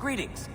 Greetings.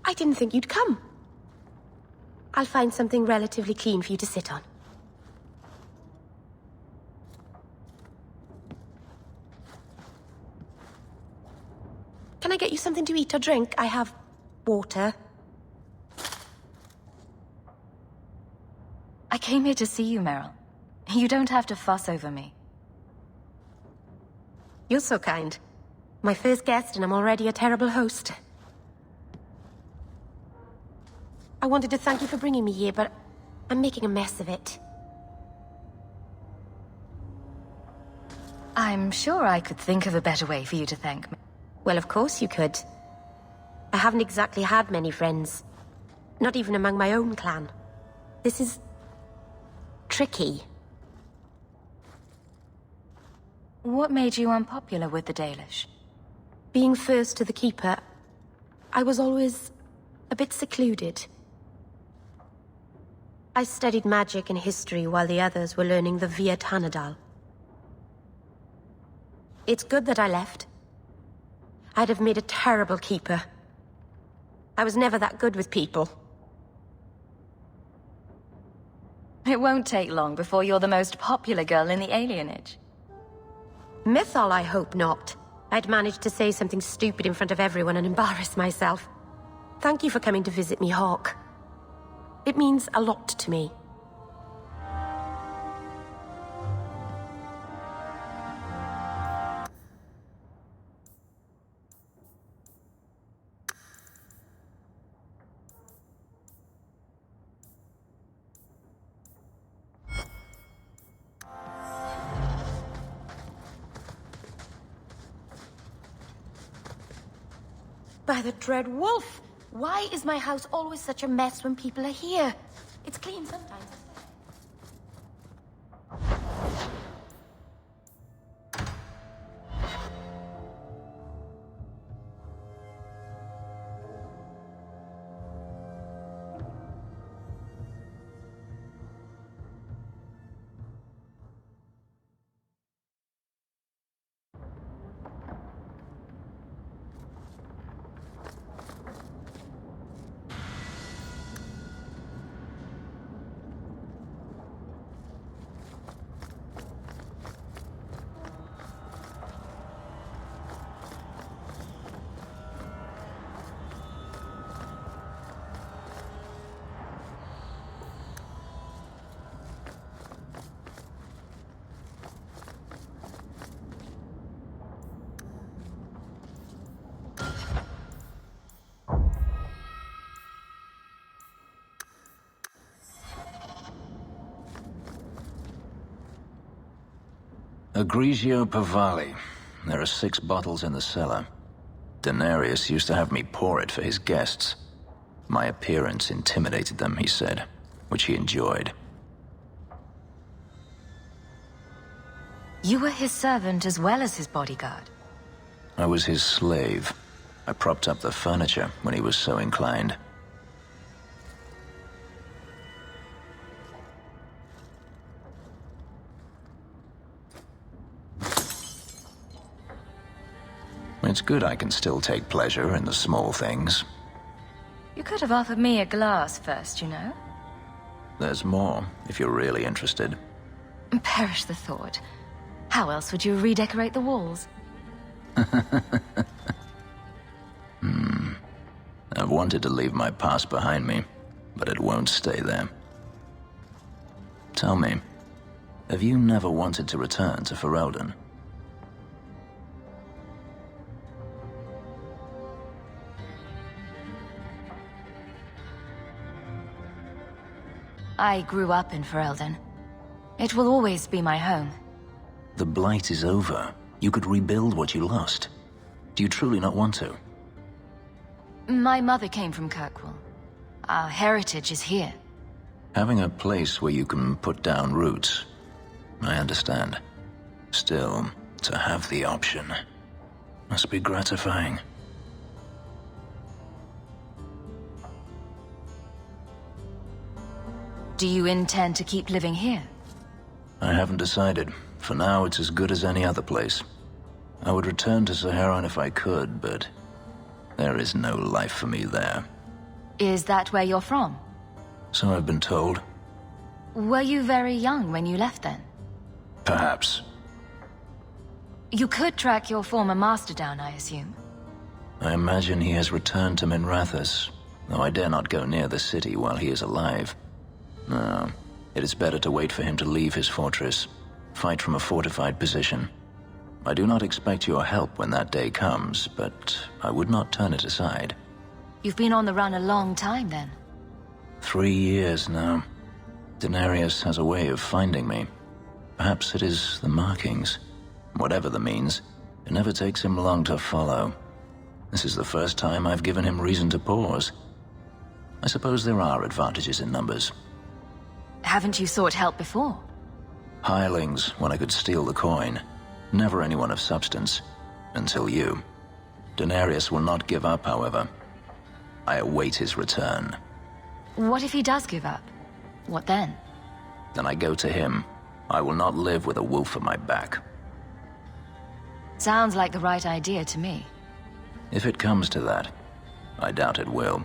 I didn't think you'd come. I'll find something relatively clean for you to sit on. Can I get you something to eat or drink? I have water. I came here to see you, Meryl. You don't have to fuss over me. You're so kind. My first guest, and I'm already a terrible host. I wanted to thank you for bringing me here, but I'm making a mess of it. I'm sure I could think of a better way for you to thank me. Well, of course you could. I haven't exactly had many friends. Not even among my own clan. This is... tricky. What made you unpopular with the Dalish? Being first to the Keeper, I was always a bit secluded. I studied magic and history while the others were learning the Via Tanadal. It's good that I left. I'd have made a terrible keeper. I was never that good with people. It won't take long before you're the most popular girl in the alienage. Mythal, I hope not. I'd managed to say something stupid in front of everyone and embarrass myself. Thank you for coming to visit me, Hawke. It means a lot to me. By the Dread Wolf! Why is my house always such a mess when people are here? It's clean sometimes. Agrigio Pavali. There are 6 bottles in the cellar. Denarius used to have me pour it for his guests. My appearance intimidated them, he said, which he enjoyed. You were his servant as well as his bodyguard. I was his slave. I propped up the furniture when he was so inclined. It's good I can still take pleasure in the small things. You could have offered me a glass first, you know? There's more, if you're really interested. Perish the thought. How else would you redecorate the walls? I've wanted to leave my past behind me, but it won't stay there. Tell me, have you never wanted to return to Ferelden? I grew up in Ferelden. It will always be my home. The Blight is over. You could rebuild what you lost. Do you truly not want to? My mother came from Kirkwall. Our heritage is here. Having a place where you can put down roots, I understand. Still, to have the option must be gratifying. Do you intend to keep living here? I haven't decided. For now, it's as good as any other place. I would return to Saharan if I could, but there is no life for me there. Is that where you're from? So I've been told. Were you very young when you left then? Perhaps. You could track your former master down, I assume. I imagine he has returned to Minrathous, though I dare not go near the city while he is alive. No, it is better to wait for him to leave his fortress, fight from a fortified position. I do not expect your help when that day comes, but I would not turn it aside. You've been on the run a long time then. 3 years now. Denarius has a way of finding me. Perhaps it is the markings. Whatever the means, it never takes him long to follow. This is the first time I've given him reason to pause. I suppose there are advantages in numbers. Haven't you sought help before? Hirelings, when I could steal the coin. Never anyone of substance. Until you. Denarius will not give up, however. I await his return. What if he does give up? What then? Then I go to him. I will not live with a wolf at my back. Sounds like the right idea to me. If it comes to that, I doubt it will.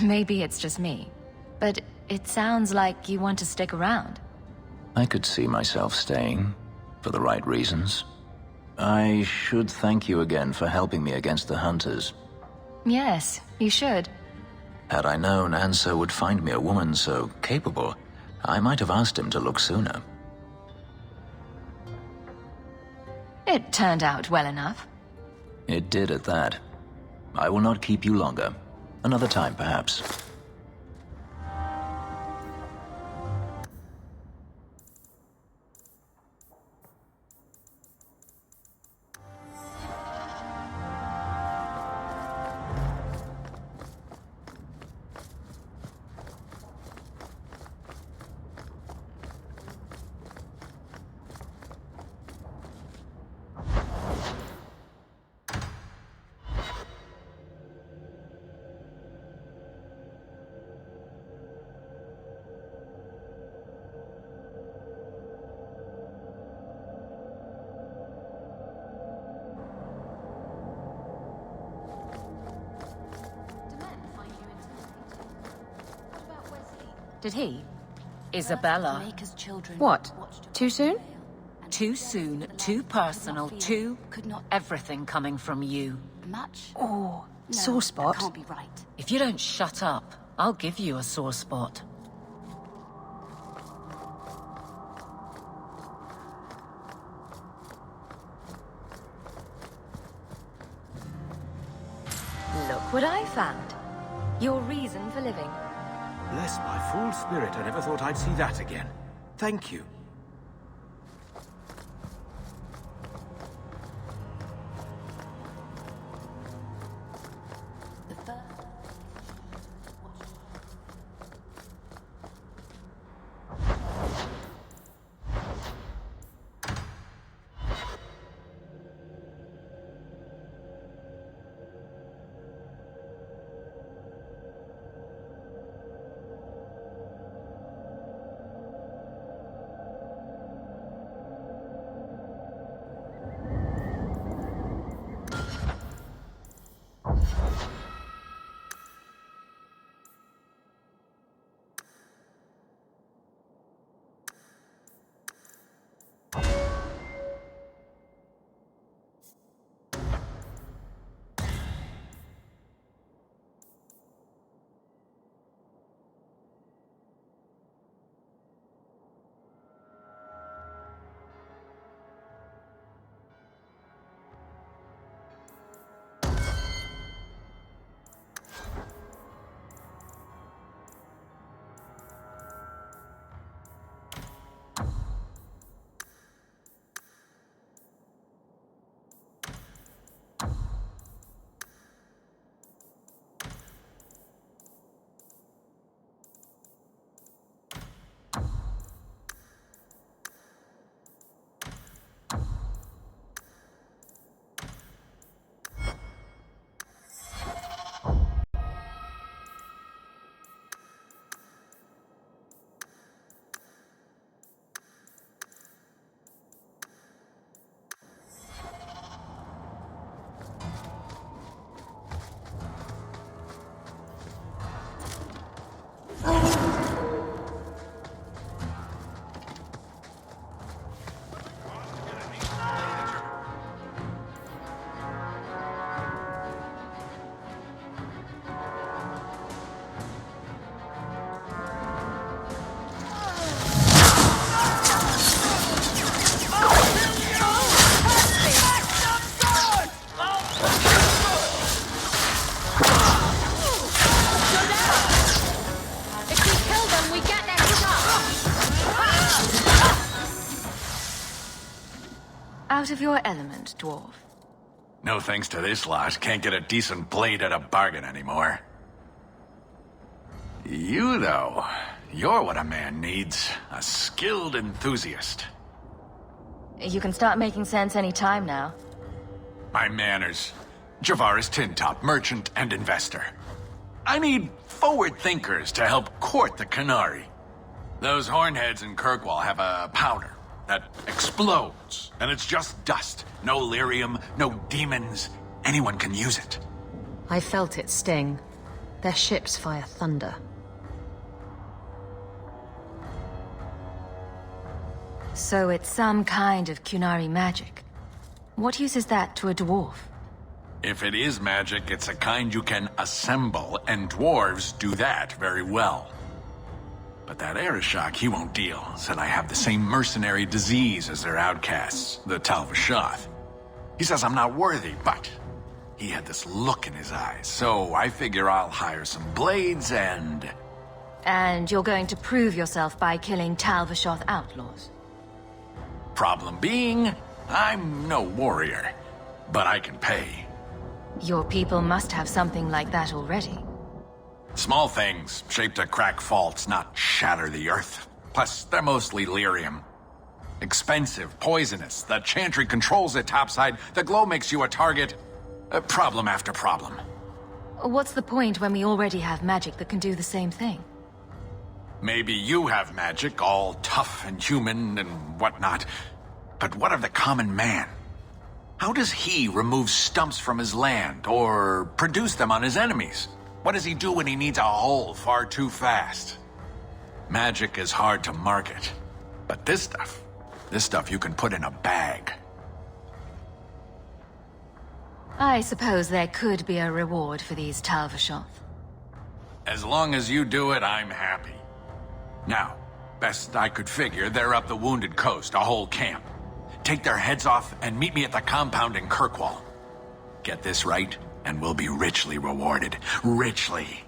Maybe it's just me, but it sounds like you want to stick around. I could see myself staying, for the right reasons. I should thank you again for helping me against the hunters. Yes, you should. Had I known Ansel would find me a woman so capable, I might have asked him to look sooner. It turned out well enough. It did at that. I will not keep you longer. Another time, perhaps. Did he? Isabella. What? Too soon? Too soon, too personal, too... everything coming from you. Oh, sore spot. If you don't shut up, I'll give you a sore spot. Look what I found. Your reason for living. Bless my fool spirit, I never thought I'd see that again. Thank you. out of your element, dwarf. No thanks to this lot, can't get a decent blade at a bargain anymore. You, though, you're what a man needs. A skilled enthusiast. You can start making sense any time now. My manners. Javaris Tintop, merchant and investor. I need forward thinkers to help court the Qunari. Those hornheads in Kirkwall have a powder that explodes, and it's just dust. No lyrium, no demons. Anyone can use it. I felt it sting. Their ships fire thunder. So it's some kind of Qunari magic. What use is that to a dwarf? If it is magic, it's a kind you can assemble, and dwarves do that very well. But that Arishok, he won't deal. Said I have the same mercenary disease as their outcasts, the Tal Vashoth. He says I'm not worthy, but he had this look in his eyes, so I figure I'll hire some blades and... And you're going to prove yourself by killing Tal Vashoth outlaws? Problem being, I'm no warrior, but I can pay. Your people must have something like that already. Small things, shaped to crack faults, not shatter the earth. Plus, they're mostly lyrium. Expensive, poisonous. The Chantry controls it topside. The glow makes you a target. Problem after problem. What's the point when we already have magic that can do the same thing? Maybe you have magic, all tough and human and whatnot. But what of the common man? How does he remove stumps from his land, or produce them on his enemies? What does he do when he needs a hole far too fast? Magic is hard to market. But this stuff you can put in a bag. I suppose there could be a reward for these Tal Vashoth. As long as you do it, I'm happy. Now, best I could figure, they're up the Wounded Coast, a whole camp. Take their heads off and meet me at the compound in Kirkwall. Get this right, and we'll be richly rewarded. Richly.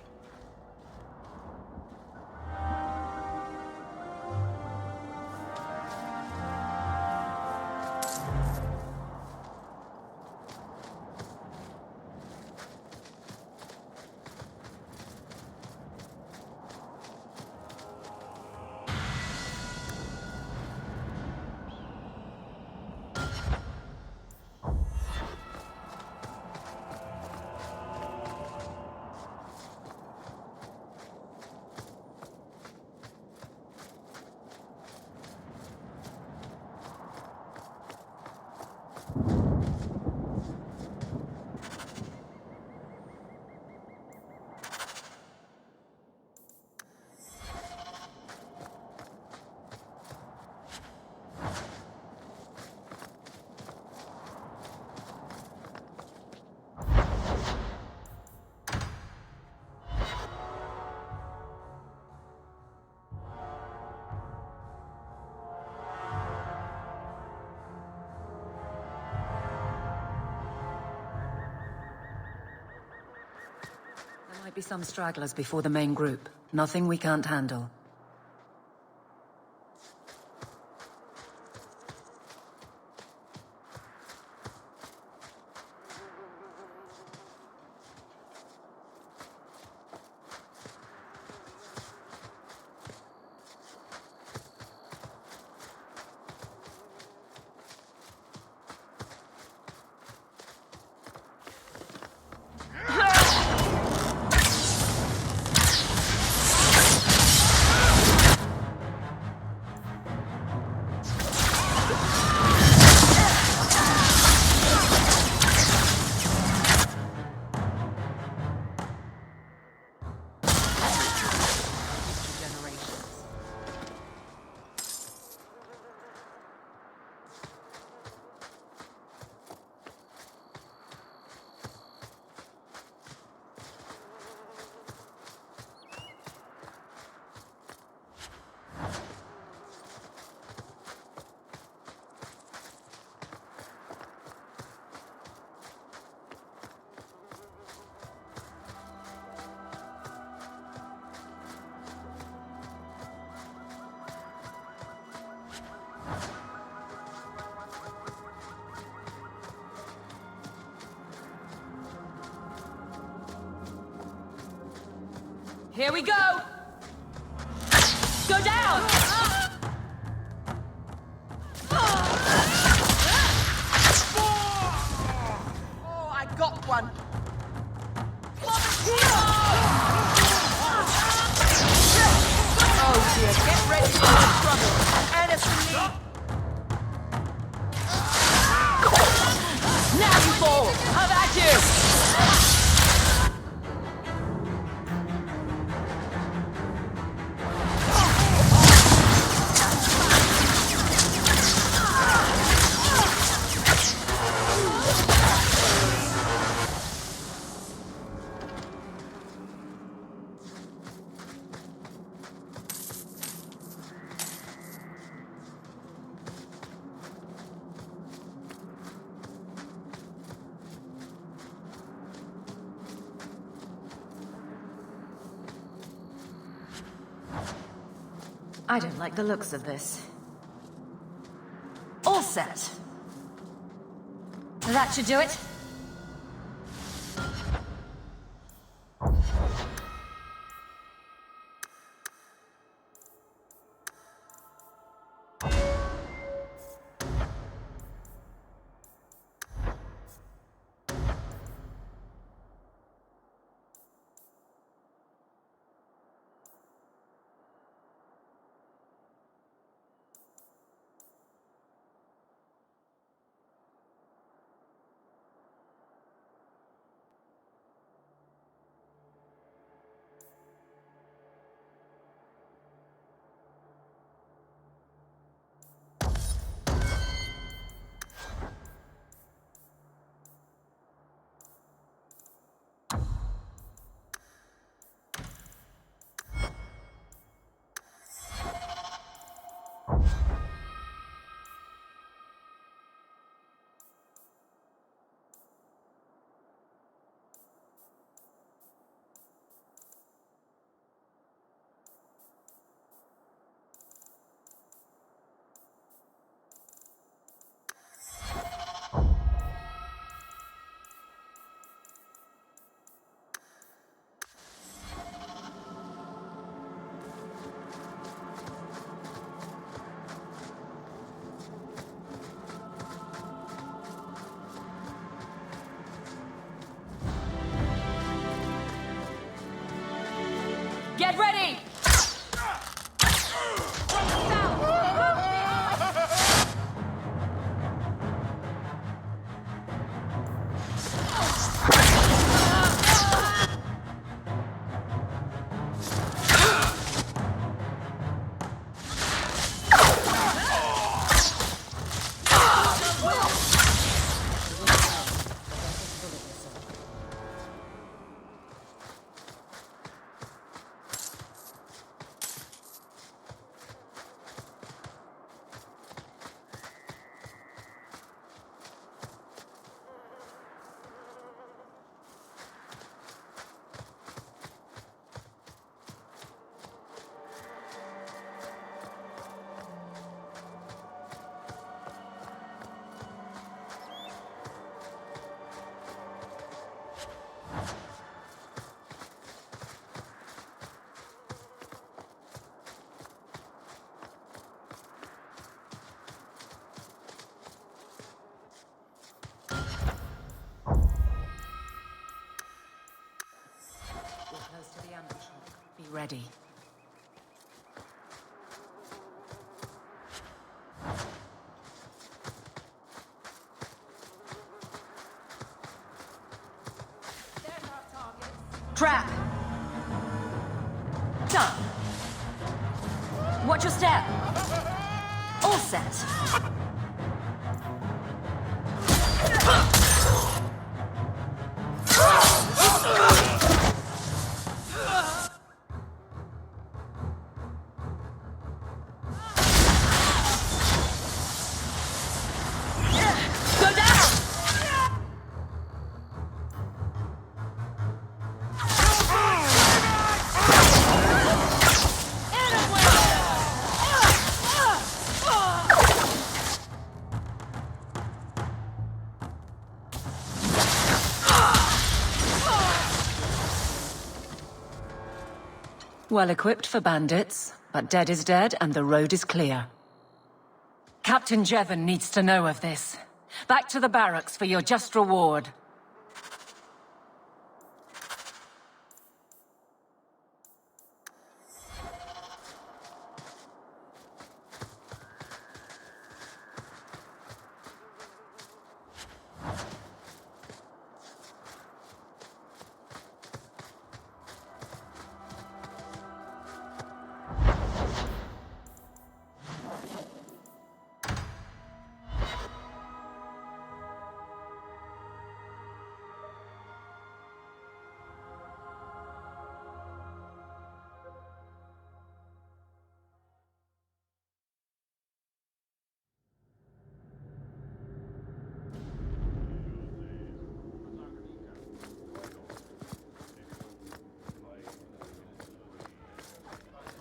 There might be some stragglers before the main group. Nothing we can't handle. Here we go! Go down! Oh, I got one. Oh dear, get ready for the struggle. Anderson Lee. Now you fall! How about you? I don't like the looks of this. All set. That should do it. Get ready! Close to the ambush. Be ready. Trap! Done. Watch your step. All set. Go down! Well equipped for bandits, but dead is dead and the road is clear. Captain Jevon needs to know of this. Back to the barracks for your just reward.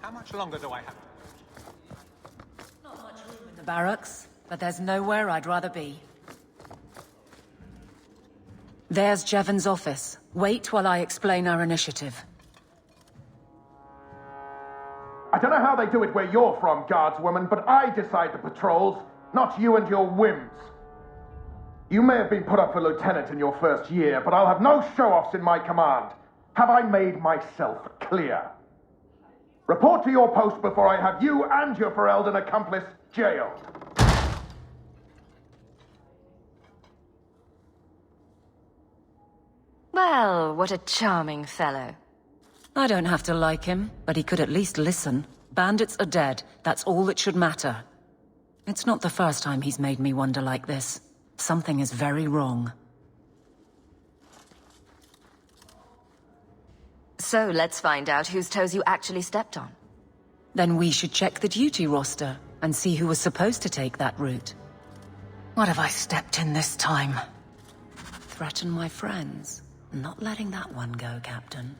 How much longer do I have? Not much room in the barracks, but there's nowhere I'd rather be. There's Jevon's office. Wait while I explain our initiative. I don't know how they do it where you're from, guardswoman, but I decide the patrols, not you and your whims. You may have been put up for lieutenant in your first year, but I'll have no show-offs in my command. Have I made myself clear? Report to your post before I have you and your Ferelden accomplice jailed. Well, what a charming fellow. I don't have to like him, but he could at least listen. Bandits are dead. That's all that should matter. It's not the first time he's made me wonder like this. Something is very wrong. So let's find out whose toes you actually stepped on. Then we should check the duty roster and see who was supposed to take that route. What have I stepped in this time? Threaten my friends. Not letting that one go, Captain.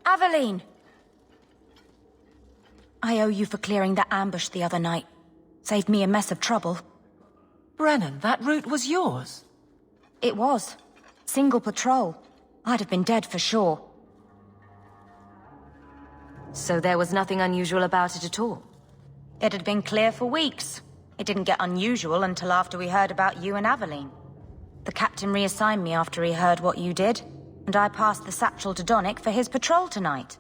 Aveline! I owe you for clearing that ambush the other night. Saved me a mess of trouble. Brennan, that route was yours. It was. Single patrol. I'd have been dead for sure. So there was nothing unusual about it at all? It had been clear for weeks. It didn't get unusual until after we heard about you and Aveline. The captain reassigned me after he heard what you did, and I passed the satchel to Donnic for his patrol tonight.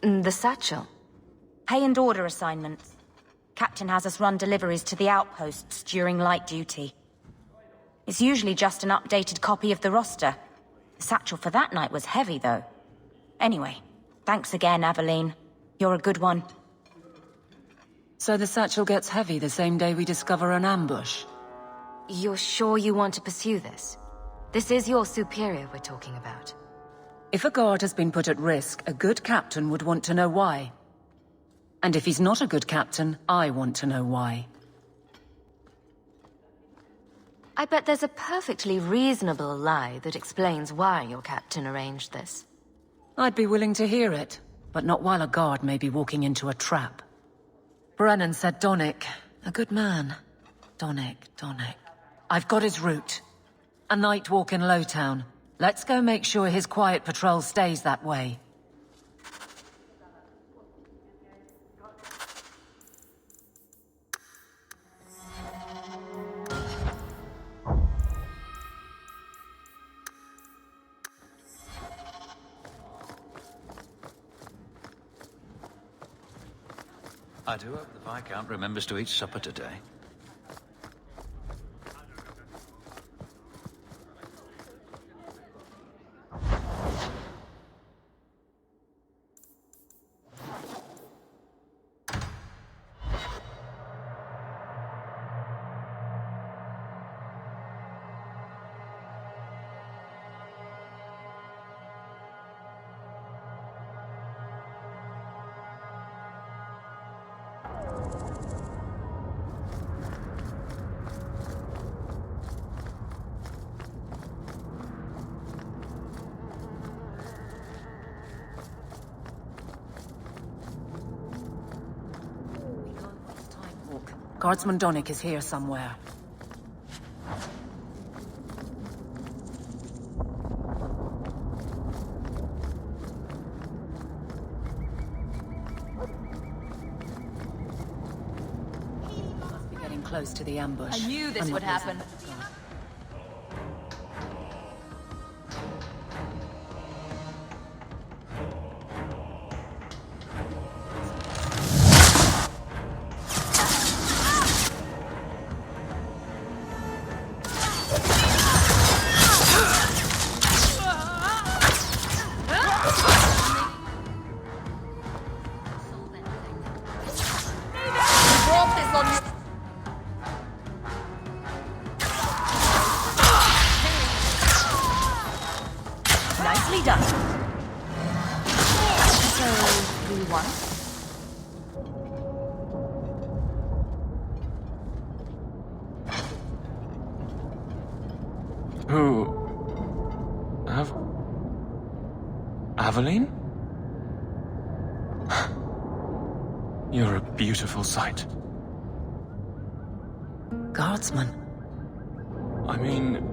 The satchel? Pay and order assignments. Captain has us run deliveries to the outposts during light duty. It's usually just an updated copy of the roster. The satchel for that night was heavy, though. Anyway, thanks again, Aveline. You're a good one. So the satchel gets heavy the same day we discover an ambush? You're sure you want to pursue this? This is your superior we're talking about. If a guard has been put at risk, a good captain would want to know why. And if he's not a good captain, I want to know why. I bet there's a perfectly reasonable lie that explains why your captain arranged this. I'd be willing to hear it, but not while a guard may be walking into a trap. Brennan said Donnic. A good man. Donnic. I've got his route. A night walk in Lowtown. Let's go make sure his quiet patrol stays that way. I do hope the Viscount remembers to eat supper today. Guardsman Donnic is here somewhere. Must be getting close to the ambush. I knew this would happen. Nicely done. So, we won? Who? Aveline? You're a beautiful sight. Guardsman? I mean,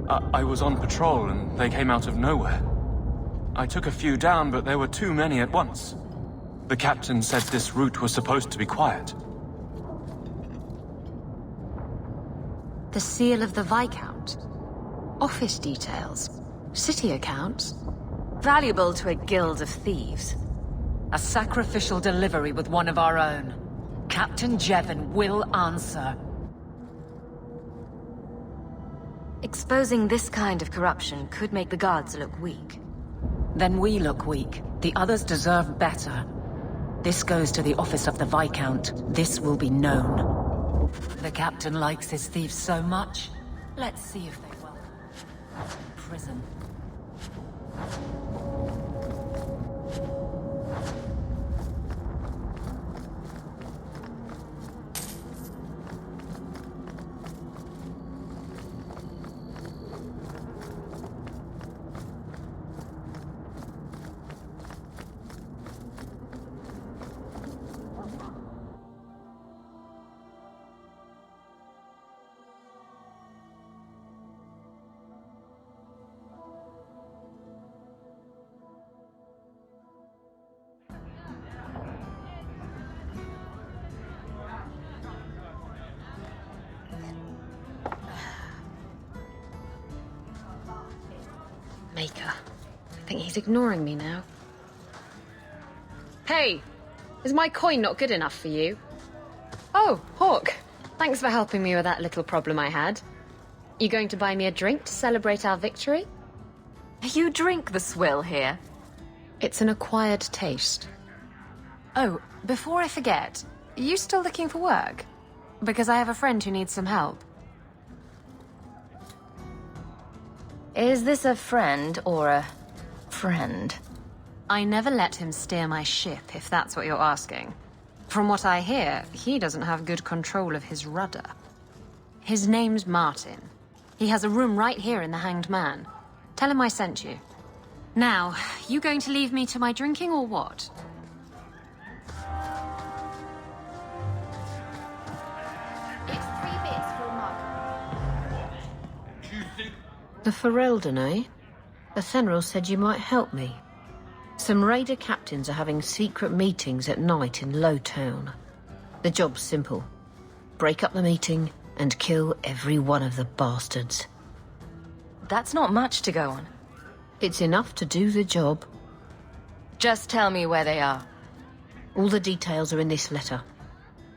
I was on patrol and they came out of nowhere. I took a few down, but there were too many at once. The captain said this route was supposed to be quiet. The seal of the Viscount. Office details. City accounts. Valuable to a guild of thieves. A sacrificial delivery with one of our own. Captain Jevon will answer. Exposing this kind of corruption could make the guards look weak. Then we look weak. The others deserve better. This goes to the office of the Viscount. This will be known. The captain likes his thieves so much. Let's see if they welcome prison. Maker. I think he's ignoring me now. Hey! Is my coin not good enough for you? Oh, Hawke. Thanks for helping me with that little problem I had. You going to buy me a drink to celebrate our victory? You drink the swill here? It's an acquired taste. Oh, before I forget, you still looking for work? Because I have a friend who needs some help. Is this a friend or a friend? I never let him steer my ship, if that's what you're asking. From what I hear, he doesn't have good control of his rudder. His name's Martin. He has a room right here in the Hanged Man. Tell him I sent you. Now, you going to leave me to my drinking or what? It's 3 bits for a mug. The Ferelden, eh? Athenril said you might help me. Some raider captains are having secret meetings at night in Lowtown. The job's simple. Break up the meeting and kill every one of the bastards. That's not much to go on. It's enough to do the job. Just tell me where they are. All the details are in this letter.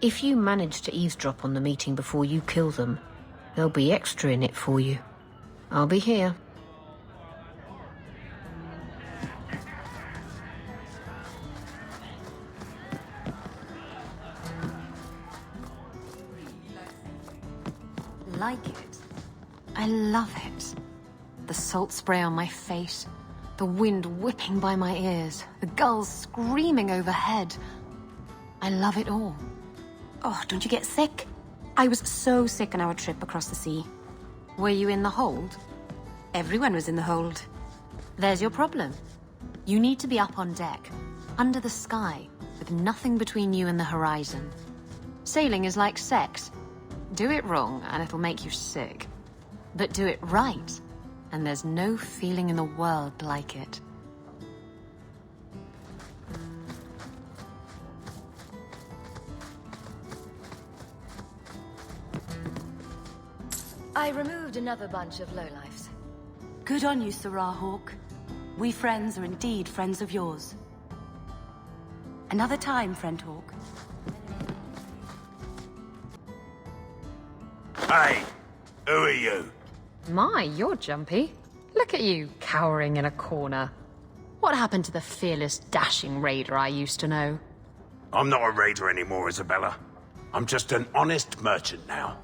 If you manage to eavesdrop on the meeting before you kill them, there'll be extra in it for you. I'll be here. Like it. I love it. The salt spray on my face, the wind whipping by my ears, the gulls screaming overhead. I love it all. Oh, don't you get sick? I was so sick on our trip across the sea. Were you in the hold? Everyone was in the hold. There's your problem. You need to be up on deck, under the sky, with nothing between you and the horizon. Sailing is like sex. Do it wrong, and it'll make you sick. But do it right, and there's no feeling in the world like it. I removed another bunch of lowlifes. Good on you, Sarah Hawke. We friends are indeed friends of yours. Another time, friend Hawke. Hey, who are you? My, you're jumpy. Look at you, cowering in a corner. What happened to the fearless, dashing raider I used to know? I'm not a raider anymore, Isabella. I'm just an honest merchant now.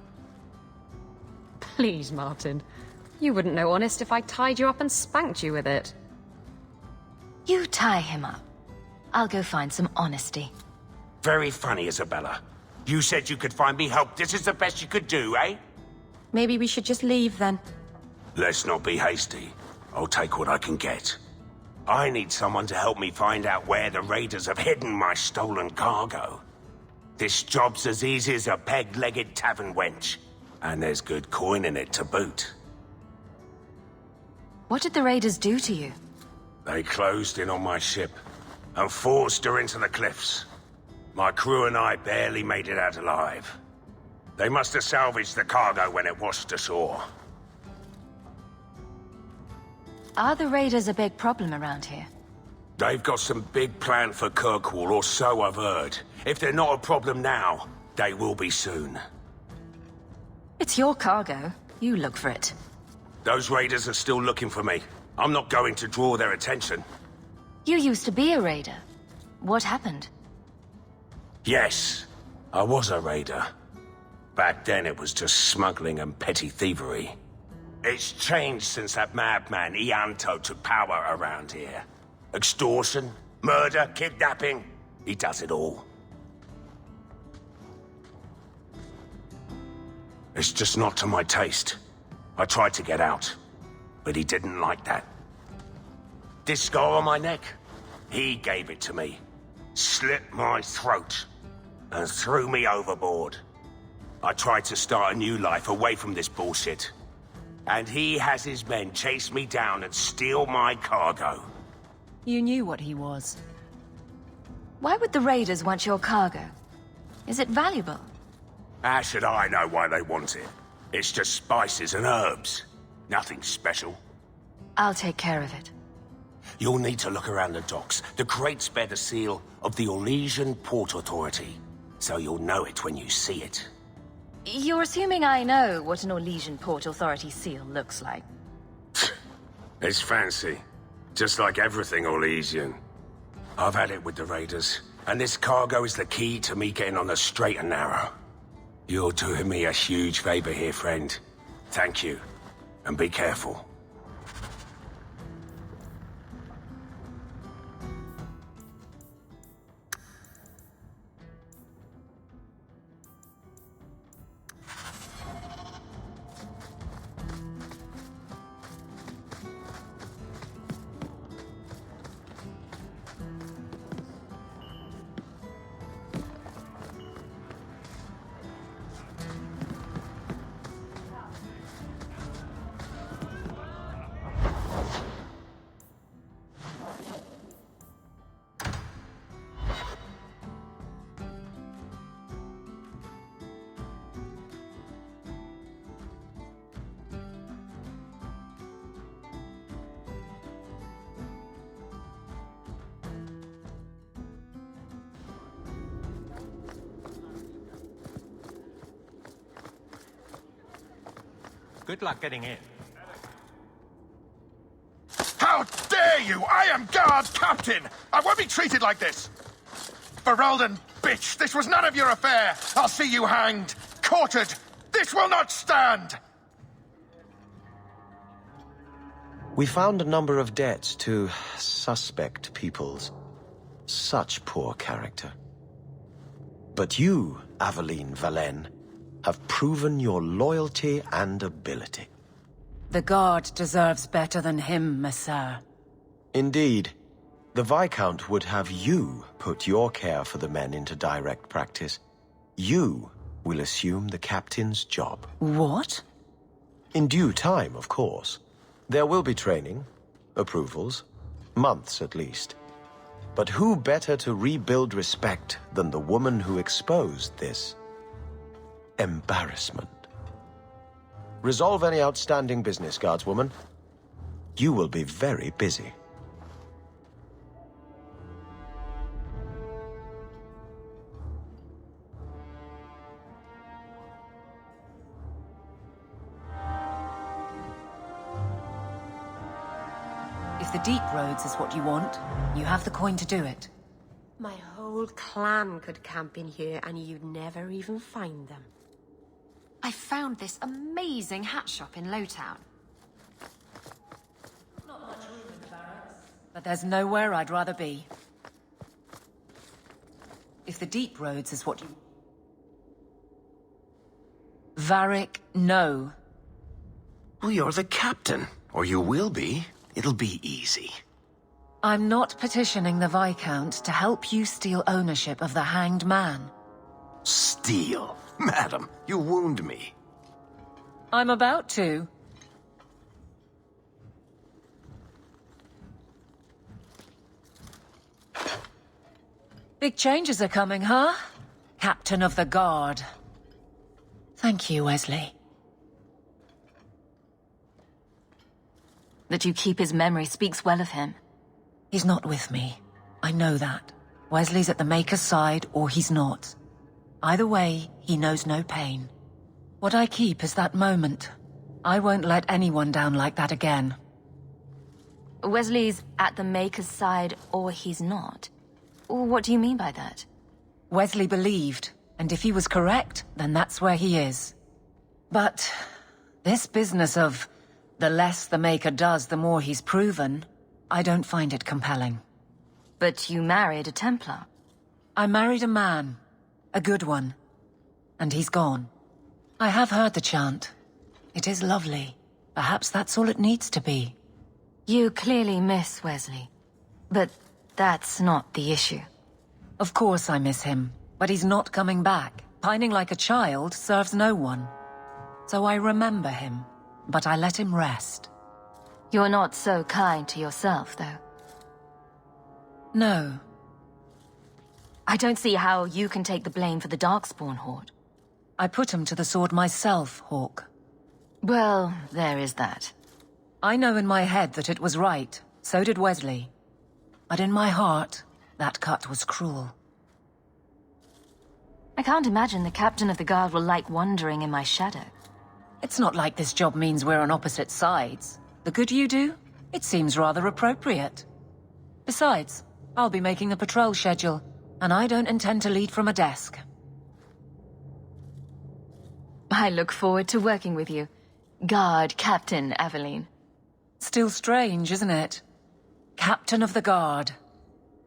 Please, Martin. You wouldn't know honest if I tied you up and spanked you with it. You tie him up. I'll go find some honesty. Very funny, Isabella. You said you could find me help. This is the best you could do, eh? Maybe we should just leave then. Let's not be hasty. I'll take what I can get. I need someone to help me find out where the raiders have hidden my stolen cargo. This job's as easy as a peg-legged tavern wench. And there's good coin in it to boot. What did the raiders do to you? They closed in on my ship and forced her into the cliffs. My crew and I barely made it out alive. They must have salvaged the cargo when it washed ashore. Are the raiders a big problem around here? They've got some big plan for Kirkwall, or so I've heard. If they're not a problem now, they will be soon. It's your cargo. You look for it. Those raiders are still looking for me. I'm not going to draw their attention. You used to be a raider. What happened? Yes, I was a raider. Back then it was just smuggling and petty thievery. It's changed since that madman Ianto took power around here. Extortion, murder, kidnapping. He does it all. It's just not to my taste. I tried to get out, but he didn't like that. This scar on my neck, he gave it to me. Slit my throat and threw me overboard. I tried to start a new life away from this bullshit. And he has his men chase me down and steal my cargo. You knew what he was. Why would the raiders want your cargo? Is it valuable? How should I know why they want it? It's just spices and herbs. Nothing special. I'll take care of it. You'll need to look around the docks. The crates bear the seal of the Orlesian Port Authority, so you'll know it when you see it. You're assuming I know what an Orlesian Port Authority seal looks like. It's fancy. Just like everything Orlesian. I've had it with the raiders, and this cargo is the key to me getting on the straight and narrow. You're doing me a huge favor here, friend. Thank you, and be careful. Good luck getting in. How dare you! I am guard captain! I won't be treated like this! Ferelden, bitch, this was none of your affair! I'll see you hanged, quartered! This will not stand! We found a number of debts to suspect peoples. Such poor character. But you, Aveline Valen, have proven your loyalty and ability. The Guard deserves better than him, Messere. Indeed. The Viscount would have you put your care for the men into direct practice. You will assume the captain's job. What? In due time, of course. There will be training, approvals, months at least. But who better to rebuild respect than the woman who exposed this embarrassment? Resolve any outstanding business, guardswoman. You will be very busy. If the deep roads is what you want, you have the coin to do it. My whole clan could camp in here and you'd never even find them. I found this amazing hat shop in Lowtown. Not much room in the barracks. But there's nowhere I'd rather be. If the deep roads is what you... Varric, no. Well, you're the captain. Or you will be. It'll be easy. I'm not petitioning the Viscount to help you steal ownership of the Hanged Man. Steal? Madam, you wound me. I'm about to. Big changes are coming, huh? Captain of the Guard. Thank you, Wesley. That you keep his memory speaks well of him. He's not with me. I know that. Wesley's at the Maker's side, or he's not. Either way, he knows no pain. What I keep is that moment. I won't let anyone down like that again. Wesley's at the Maker's side, or he's not. What do you mean by that? Wesley believed, and if he was correct, then that's where he is. But this business of the less the Maker does, the more he's proven, I don't find it compelling. But you married a Templar. I married a man. A good one. And he's gone. I have heard the chant. It is lovely. Perhaps that's all it needs to be. You clearly miss Wesley. But that's not the issue. Of course I miss him, but he's not coming back. Pining like a child serves no one. So I remember him, but I let him rest. You're not so kind to yourself, though. No. I don't see how you can take the blame for the Darkspawn Horde. I put him to the sword myself, Hawke. Well, there is that. I know in my head that it was right. So did Wesley. But in my heart, that cut was cruel. I can't imagine the Captain of the Guard will like wandering in my shadow. It's not like this job means we're on opposite sides. The good you do, it seems rather appropriate. Besides, I'll be making the patrol schedule, and I don't intend to lead from a desk. I look forward to working with you. Guard Captain Aveline. Still strange, isn't it? Captain of the Guard.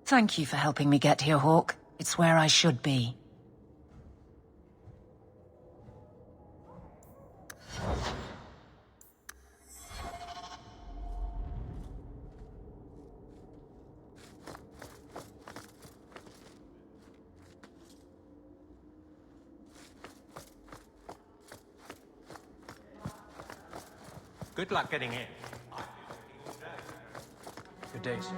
Thank you for helping me get here, Hawke. It's where I should be. Good luck getting in. Good day, sir.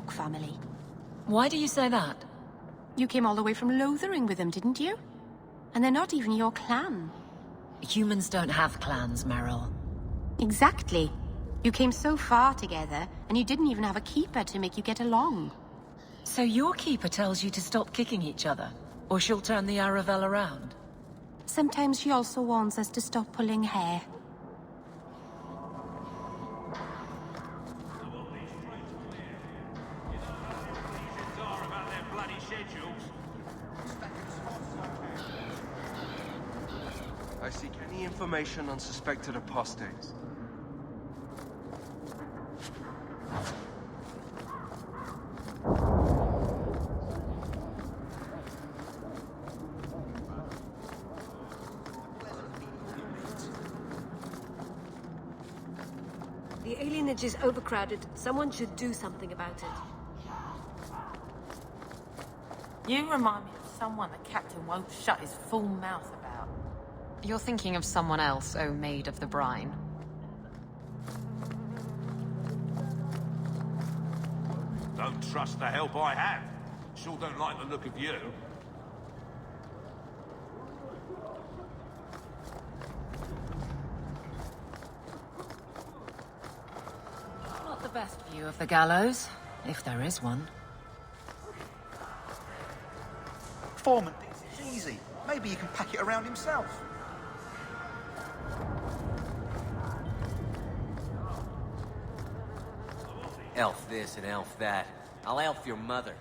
Family. Why do you say that? You came all the way from Lothering with them, didn't you? And they're not even your clan. Humans don't have clans, Meryl. Exactly. You came so far together, and you didn't even have a keeper to make you get along. So your keeper tells you to stop kicking each other, or she'll turn the Aravel around? Sometimes she also warns us to stop pulling hair. I seek any information on suspected apostates. The alienage is overcrowded. Someone should do something about it. You remind me of someone the captain won't shut his full mouth about. You're thinking of someone else, O Maid of the Brine. Don't trust the help I have. Sure don't like the look of you. Not the best view of the gallows, if there is one. Foreman thinks it's easy. Maybe he can pack it around himself. Elf this and elf that. I'll elf your mother.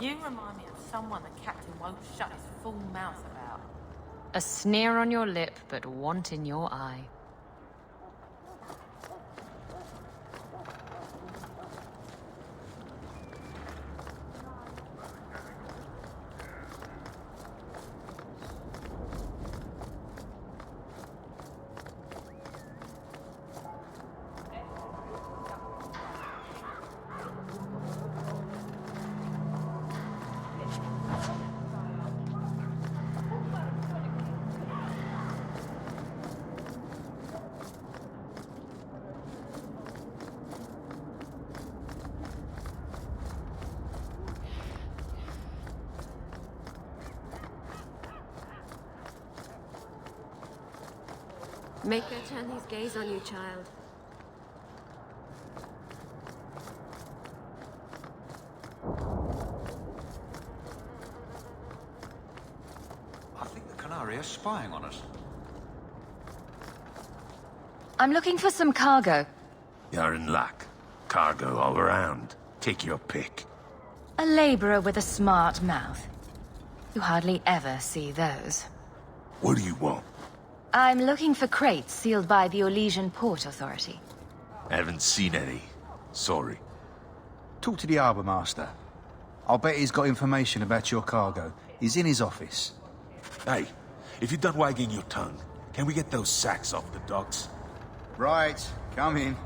You remind me of someone the captain won't shut his full mouth about. A sneer on your lip, but want in your eye. Make her turn his gaze on you, child. I think the Qunari are spying on us. I'm looking for some cargo. You're in luck. Cargo all around. Take your pick. A laborer with a smart mouth. You hardly ever see those. What do you want? I'm looking for crates sealed by the Orlesian Port Authority. Haven't seen any. Sorry. Talk to the harbour master. I'll bet he's got information about your cargo. He's in his office. Hey, if you're done wagging your tongue, can we get those sacks off the docks? Right, come in.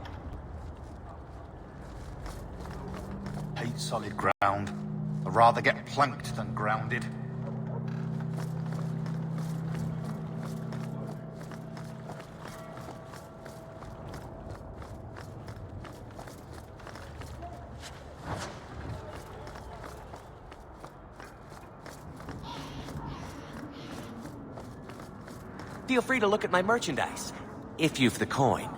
Hate solid ground. I'd rather get planked than grounded. Feel free to look at my merchandise, if you've the coin.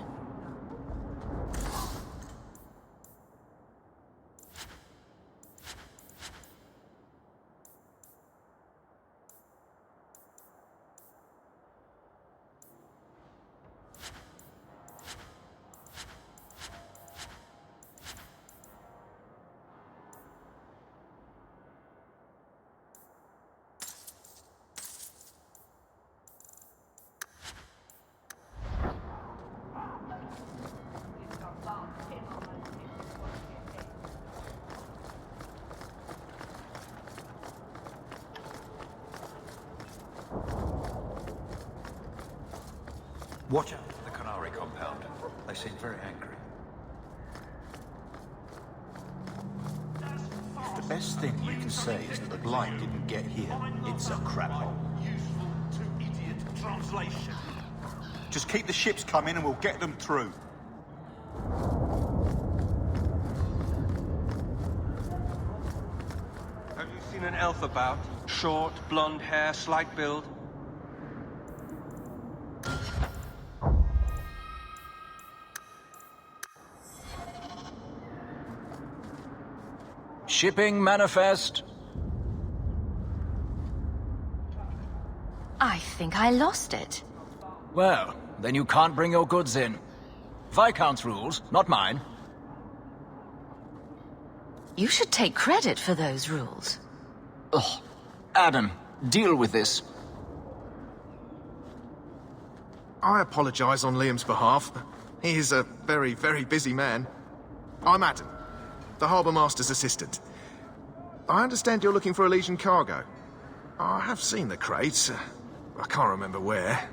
Watch out for the Qunari compound. They seem very angry. The best thing you can say is that the blind didn't get here. It's a crap hole. Useful to idiot translation. Just keep the ships coming and we'll get them through. Have you seen an elf about? Short, blonde hair, slight build? Shipping manifest. I think I lost it. Well, then you can't bring your goods in. Viscount's rules, not mine. You should take credit for those rules. Ugh. Adam, deal with this. I apologize on Liam's behalf. He is a very, very busy man. I'm Adam, the Harbour Master's assistant. I understand you're looking for Elysian cargo. I have seen the crates. I can't remember where.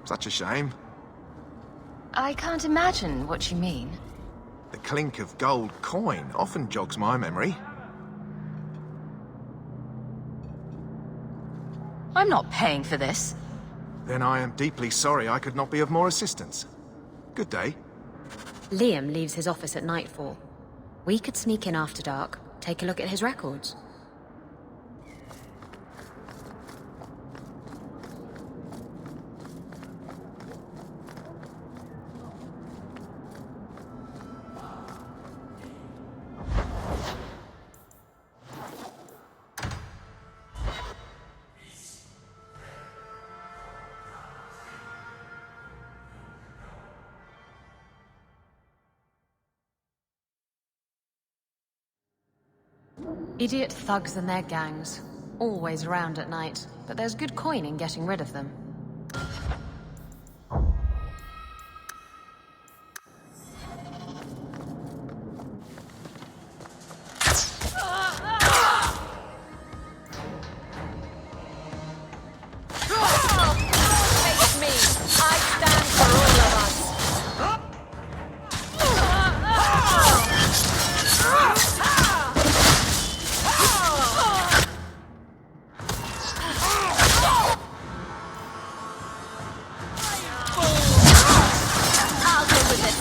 Such a shame. I can't imagine what you mean. The clink of gold coin often jogs my memory. I'm not paying for this. Then I am deeply sorry I could not be of more assistance. Good day. Liam leaves his office at nightfall. We could sneak in after dark, take a look at his records. Idiot thugs and their gangs. Always around at night, but there's good coin in getting rid of them. Face me! I stand for all of us! I'll deal with this.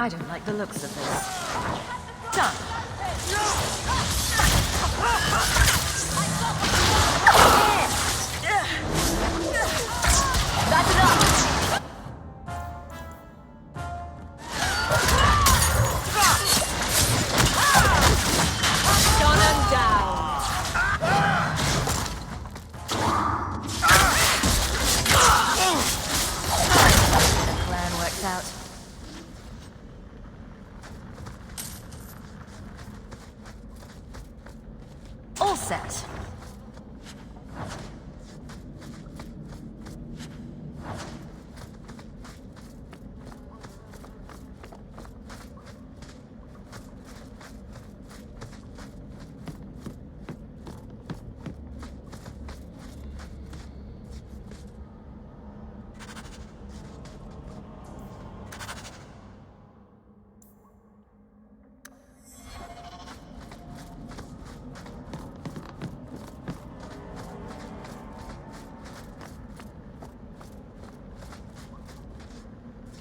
I don't like the looks of this. Done. That's enough! Done and down! Plan works out. All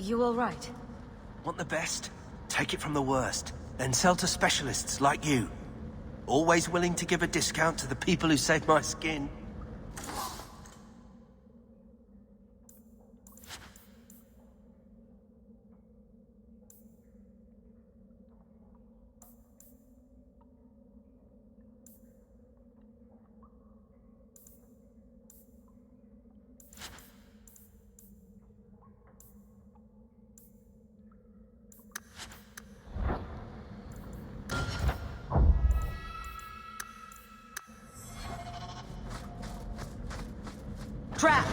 you all right? Want the best? Take it from the worst. Then sell to specialists like you. Always willing to give a discount to the people who save my skin. Trap!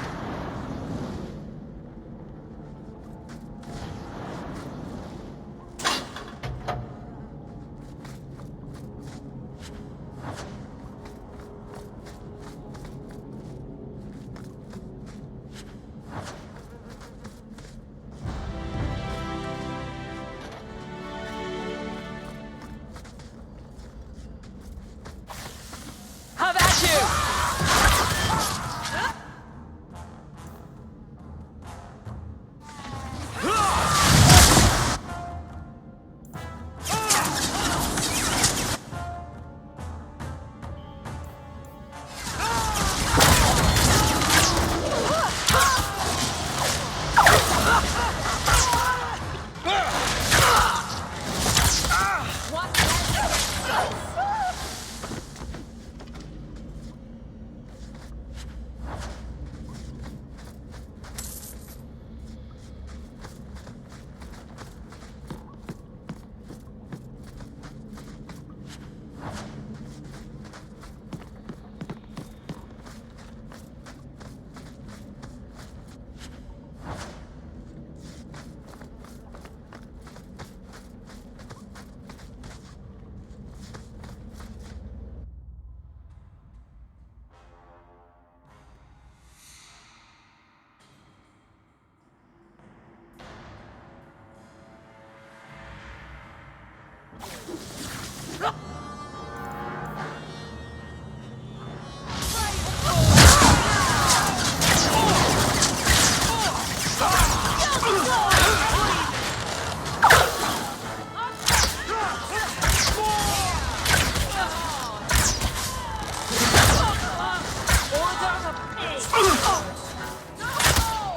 Have at you!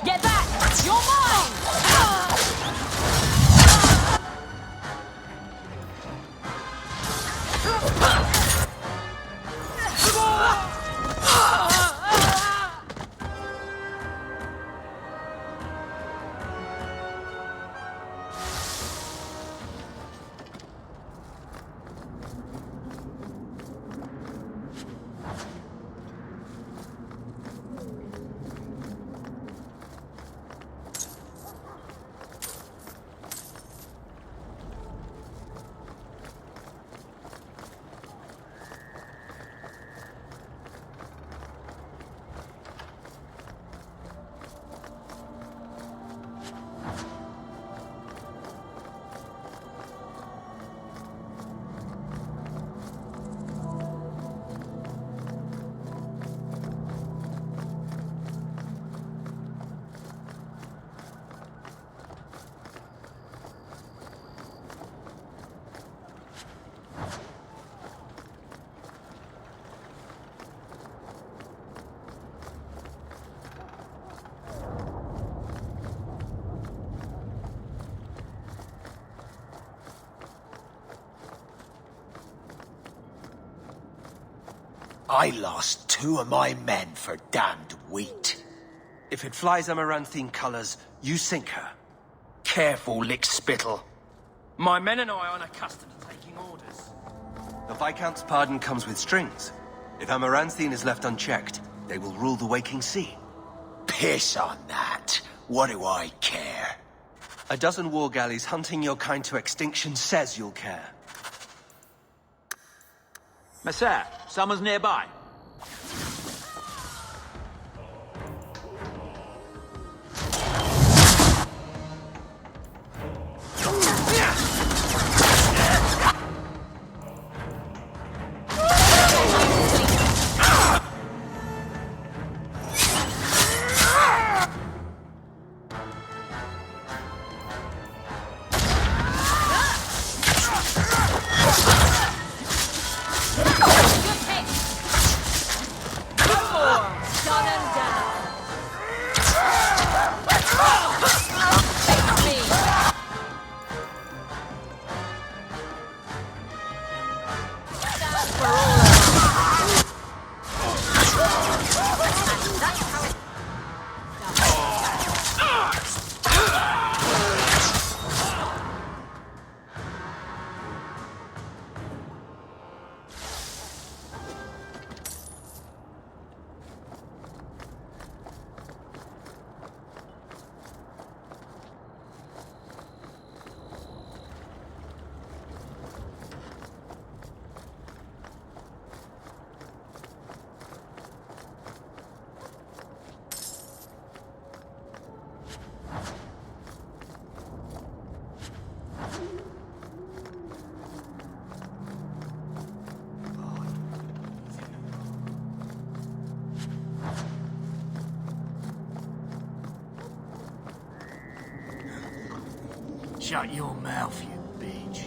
Get back! You're mine! I lost 2 of my men for damned wheat. If it flies Amaranthine colors, you sink her. Careful, lick spittle. My men and I aren't accustomed to taking orders. The Viscount's pardon comes with strings. If Amaranthine is left unchecked, they will rule the Waking Sea. Piss on that. What do I care? A dozen war galleys hunting your kind to extinction says you'll care. Messer, someone's nearby. Shut your mouth, you bitch.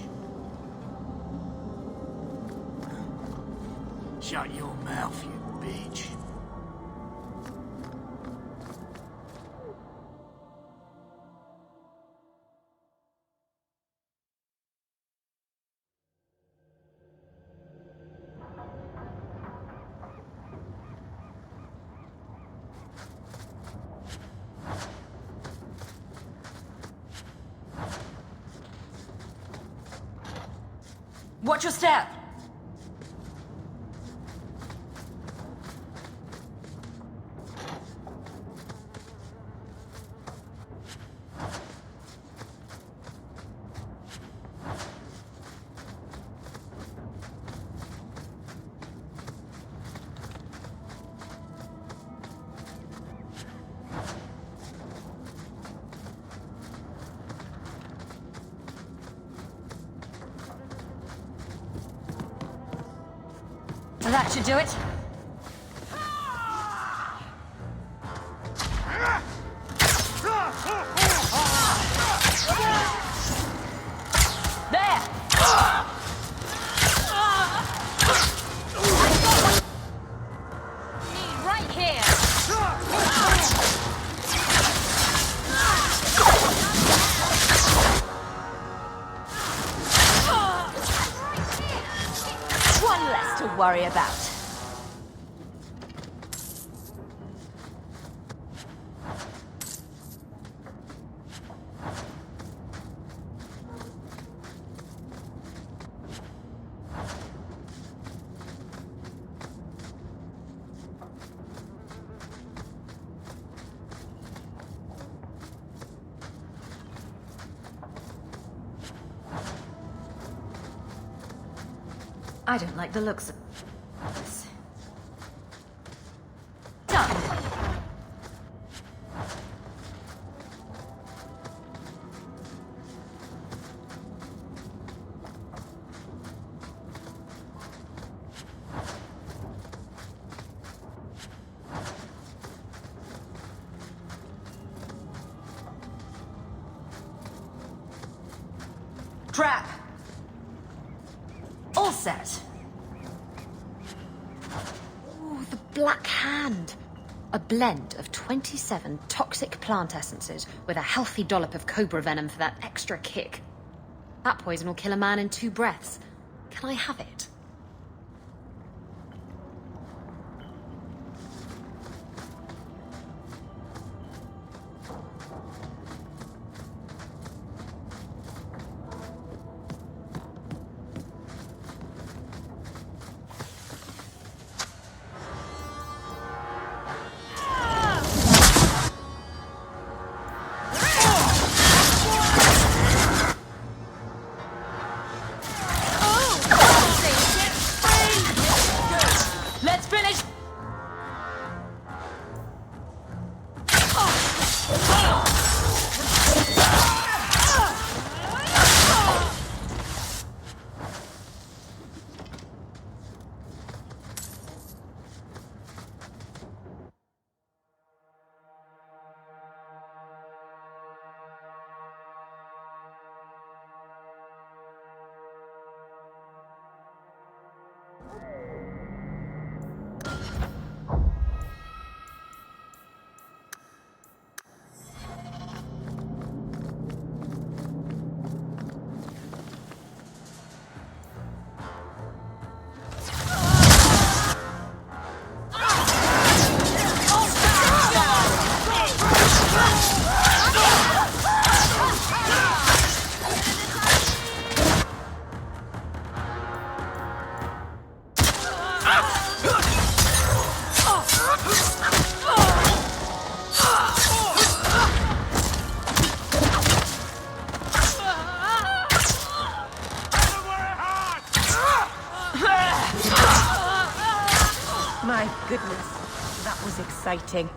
Shut your mouth, you bitch. Watch your step! That should do it. There! Right here! One less to worry about. I don't like the looks of this. Done. Trap. All set. Ooh, the Black Hand. A blend of 27 toxic plant essences with a healthy dollop of cobra venom for that extra kick. That poison will kill a man in 2 breaths. Can I have it? My goodness, that was exciting.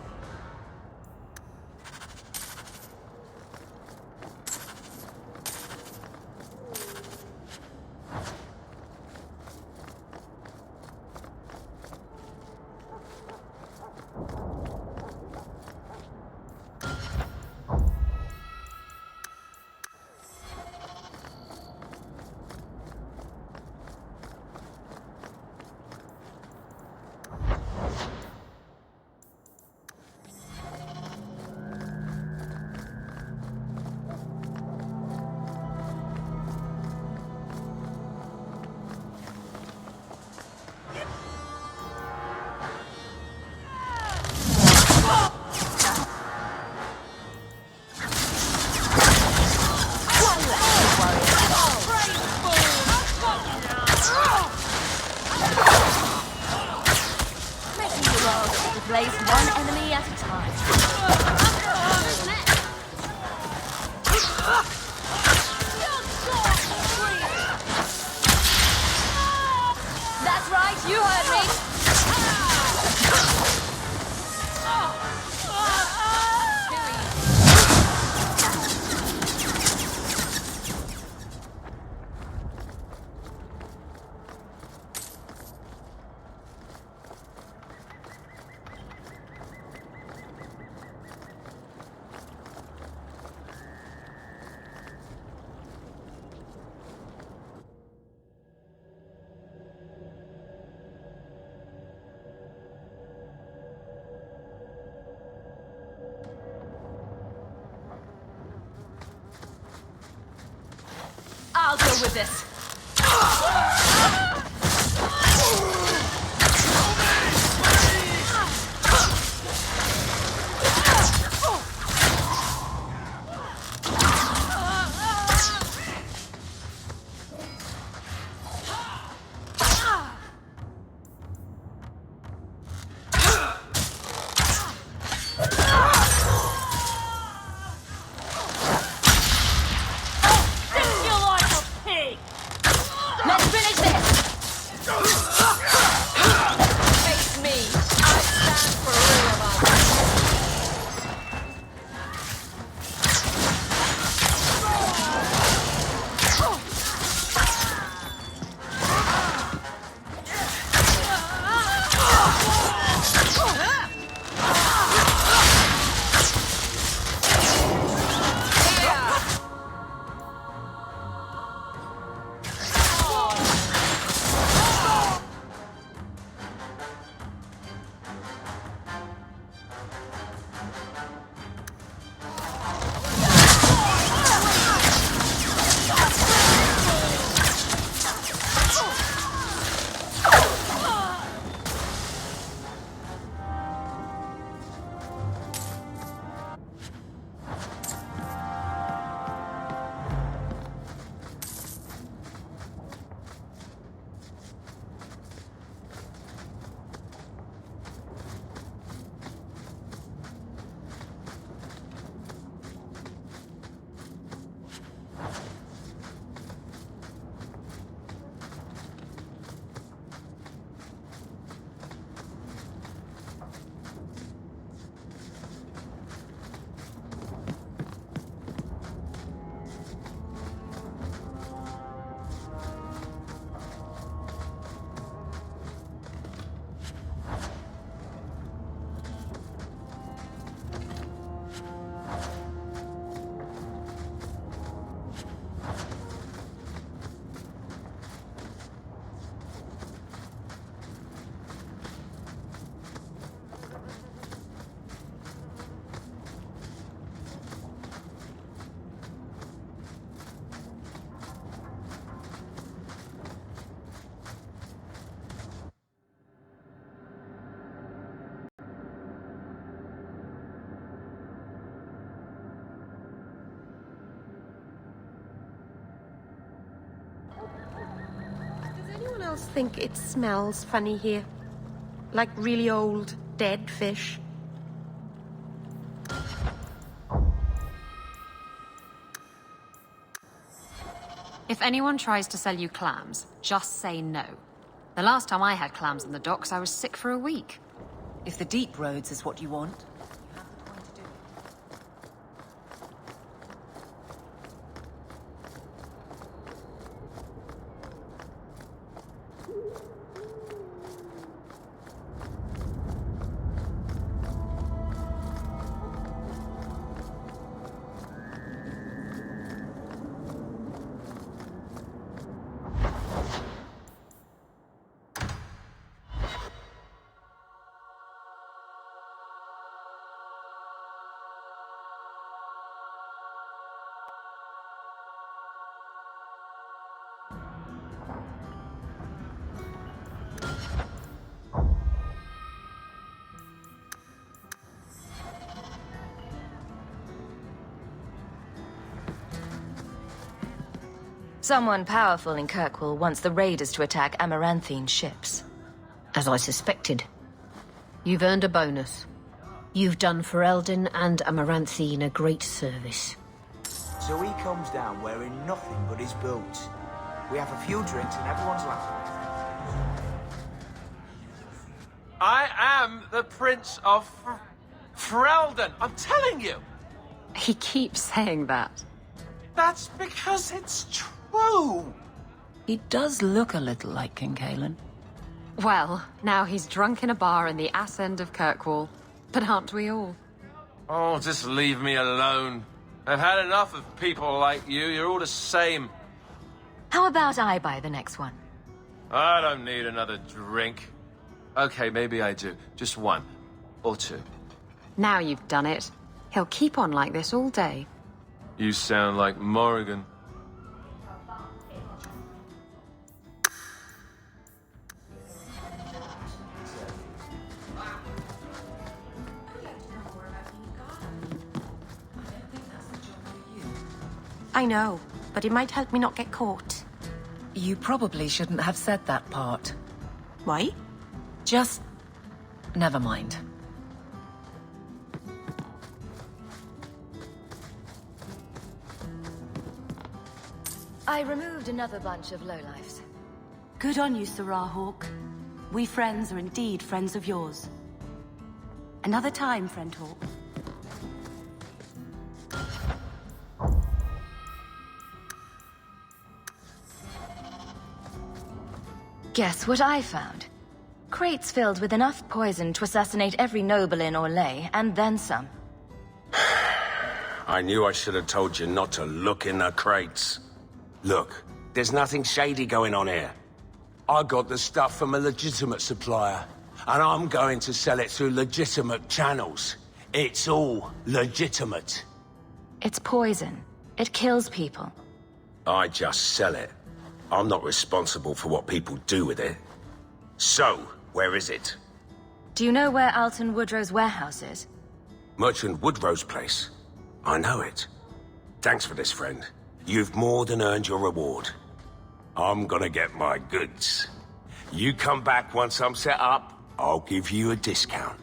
control. Replace one enemy at a time. That's right, you heard me. I'll deal with this. Think it smells funny here. Like really old, dead fish. If anyone tries to sell you clams, just say no. The last time I had clams in the docks, I was sick for a week. If the deep roads is what you want, Someone powerful in Kirkwall wants the raiders to attack Amaranthine ships. As I suspected. You've earned a bonus. You've done Ferelden and Amaranthine a great service. So he comes down wearing nothing but his boots. We have a few drinks and everyone's laughing. I am the Prince of Ferelden. I'm telling you. He keeps saying that. That's because it's true. He does look a little like King Cailan. Well, now he's drunk in a bar in the ass end of Kirkwall. But aren't we all? Oh, just leave me alone. I've had enough of people like you. You're all the same. How about I buy the next one? I don't need another drink. Okay, maybe I do. Just one. Or two. Now you've done it. He'll keep on like this all day. You sound like Morrigan. I know, but it might help me not get caught. You probably shouldn't have said that part. Why? Just... never mind. I removed another bunch of lowlifes. Good on you, Sarah Hawke. We friends are indeed friends of yours. Another time, friend Hawke. Guess what I found? Crates filled with enough poison to assassinate every noble in Orlais, and then some. I knew I should have told you not to look in the crates. Look, there's nothing shady going on here. I got the stuff from a legitimate supplier, and I'm going to sell it through legitimate channels. It's all legitimate. It's poison. It kills people. I just sell it. I'm not responsible for what people do with it. So, where is it? Do you know where Alton Woodrow's warehouse is? Merchant Woodrow's place. I know it. Thanks for this, friend. You've more than earned your reward. I'm gonna get my goods. You come back once I'm set up, I'll give you a discount.